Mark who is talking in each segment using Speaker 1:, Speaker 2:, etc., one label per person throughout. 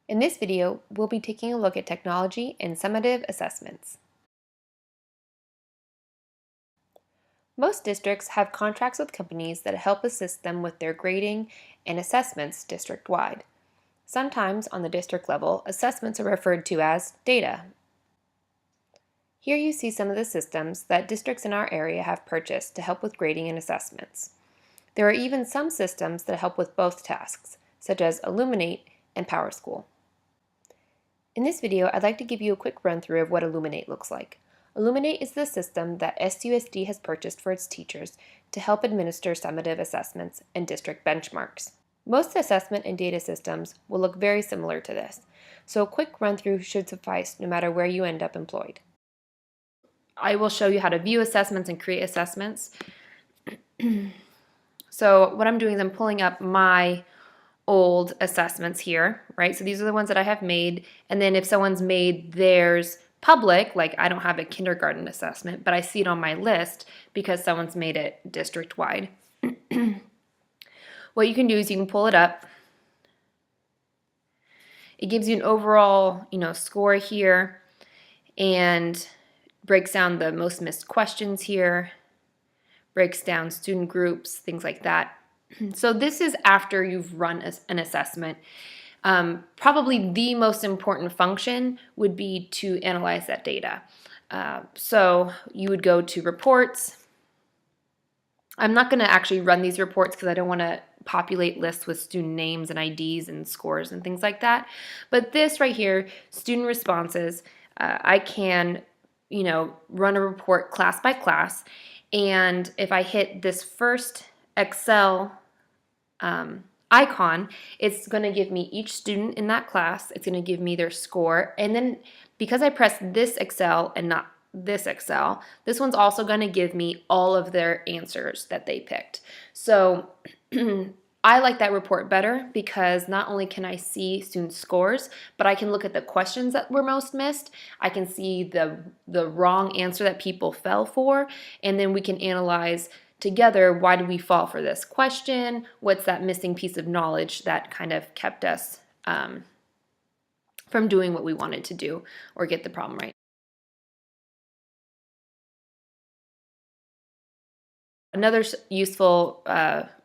Speaker 1: In this video, we'll be taking a look at technology and summative assessments. Most districts have contracts with companies that help assist them with their grading and assessments district-wide. Sometimes, on the district level, assessments are referred to as data. Here you see some of the systems that districts in our area have purchased to help with grading and assessments. There are even some systems that help with both tasks, such as Illuminate and PowerSchool. In this video, I'd like to give you a quick run-through of what Illuminate looks like. Illuminate is the system that SUSD has purchased for its teachers to help administer summative assessments and district benchmarks. Most assessment and data systems will look very similar to this, so a quick run-through should suffice no matter where you end up employed. I will show you how to view assessments and create assessments. So what I'm doing is I'm pulling up my old assessments here, right? So these are the ones that I have made, and then if someone's made theirs public, like I don't have a kindergarten assessment, but I see it on my list because someone's made it district-wide. What you can do is you can pull it up. It gives you an overall, score here and breaks down the most missed questions here, breaks down student groups, things like that. So this is after you've run an assessment. Probably the most important function would be to analyze that data. So you would go to reports. I'm not going to actually run these reports because I don't want to populate lists with student names and IDs and scores and things like that. But this right here, student responses, I can, run a report class by class. And if I hit this first Excel icon, it's going to give me each student in that class. It's going to give me their score. And then because I press this Excel and not this Excel, this one's also going to give me all of their answers that they picked. So I like that report better because not only can I see student scores, but I can look at the questions that were most missed. I can see the wrong answer that people fell for, and then we can analyze together, why did we fall for this question? What's that missing piece of knowledge that kind of kept us from doing what we wanted to do or get the problem right? Another useful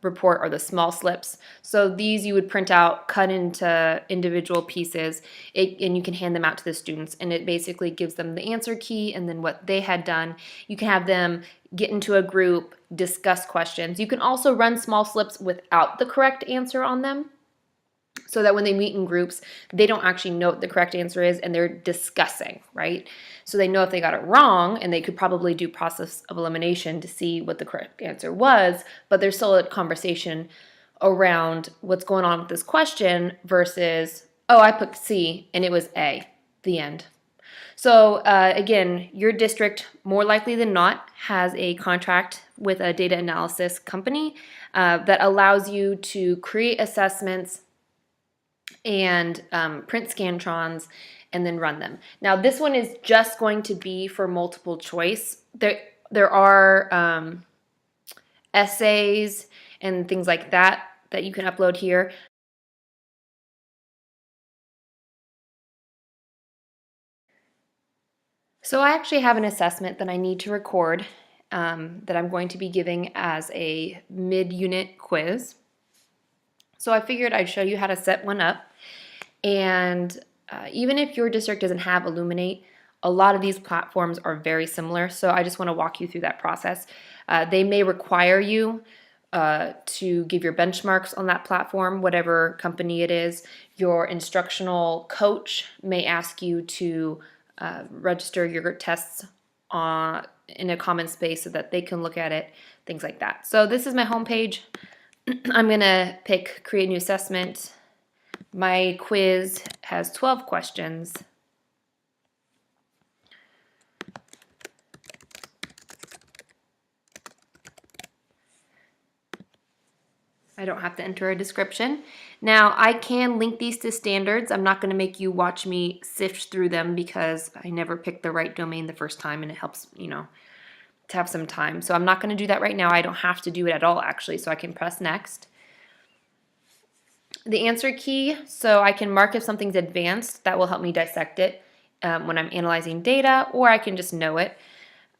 Speaker 1: report are the small slips. So these you would print out, cut into individual pieces, and you can hand them out to the students. And it basically gives them the answer key and then what they had done. You can have them get into a group, discuss questions. You can also run small slips without the correct answer on them, so that when they meet in groups, they don't actually know what the correct answer is and they're discussing, right? So they know if they got it wrong, and they could probably do process of elimination to see what the correct answer was, but there's still a conversation around what's going on with this question versus, oh, I put C and it was A, the end. So again, your district, more likely than not, has a contract with a data analysis company that allows you to create assessments and print Scantrons and then run them. Now this one is just going to be for multiple choice. There are essays and things like that you can upload here. So I actually have an assessment that I need to record that I'm going to be giving as a mid-unit quiz. So I figured I'd show you how to set one up. And even if your district doesn't have Illuminate, a lot of these platforms are very similar. So I just want to walk you through that process. They may require you to give your benchmarks on that platform, whatever company it is. Your instructional coach may ask you to register your tests in a common space so that they can look at it, things like that. So this is my home page. I'm going to pick Create New Assessment. My quiz has 12 questions. I don't have to enter a description. Now, I can link these to standards. I'm not going to make you watch me sift through them because I never picked the right domain the first time, and it helps, to have some time. So I'm not going to do that right now. I don't have to do it at all, actually, so I can press next. The answer key, so I can mark if something's advanced. That will help me dissect it when I'm analyzing data, or I can just know it.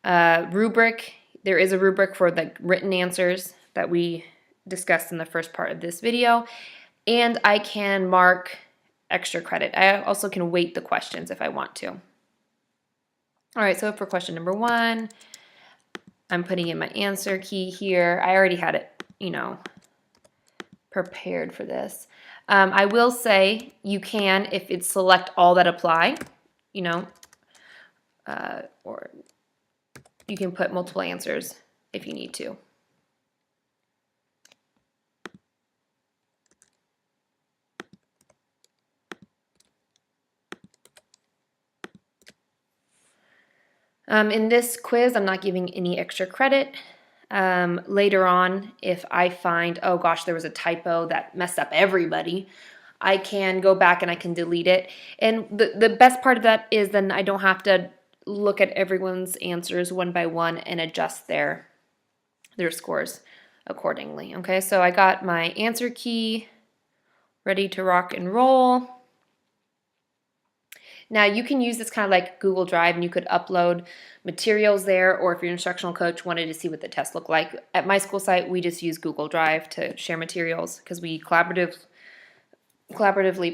Speaker 1: Rubric, there is a rubric for the written answers that we discussed in the first part of this video. And I can mark extra credit. I also can weight the questions if I want to. All right, so for question number 1, I'm putting in my answer key here. I already had it, prepared for this. I will say you can, if it's select all that apply, or you can put multiple answers if you need to. In this quiz, I'm not giving any extra credit. Later on, if I find, oh gosh, there was a typo that messed up everybody, I can go back and I can delete it. And the best part of that is then I don't have to look at everyone's answers one by one and adjust their scores accordingly. Okay, so I got my answer key ready to rock and roll. Now you can use this kind of like Google Drive, and you could upload materials there, or if your instructional coach wanted to see what the test looked like. At my school site, we just use Google Drive to share materials because we collaboratively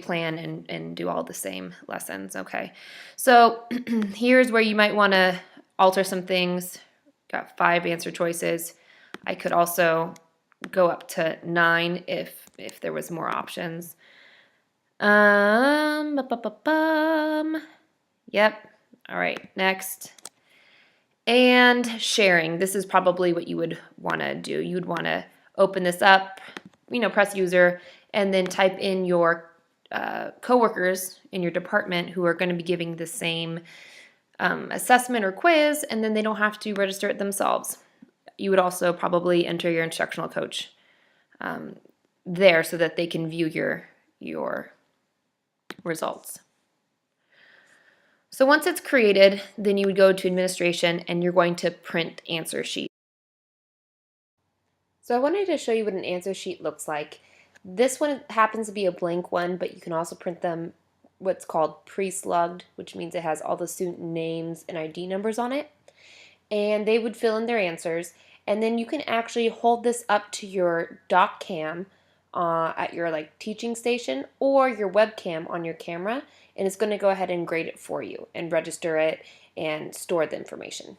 Speaker 1: plan and do all the same lessons. Okay, so here's where you might want to alter some things. Got 5 answer choices. I could also go up to 9 if there was more options. Yep. All right, next. And sharing. This is probably what you would want to do. You would want to open this up, press user, and then type in your coworkers in your department who are going to be giving the same assessment or quiz, and then they don't have to register it themselves. You would also probably enter your instructional coach there so that they can view your results. So once it's created, then you would go to administration and you're going to print answer sheet. So I wanted to show you what an answer sheet looks like. This one happens to be a blank one, but you can also print them what's called pre-slugged, which means it has all the student names and ID numbers on it. And they would fill in their answers. And then you can actually hold this up to your doc cam at your teaching station or your webcam on your camera, and it's going to go ahead and grade it for you and register it and store the information.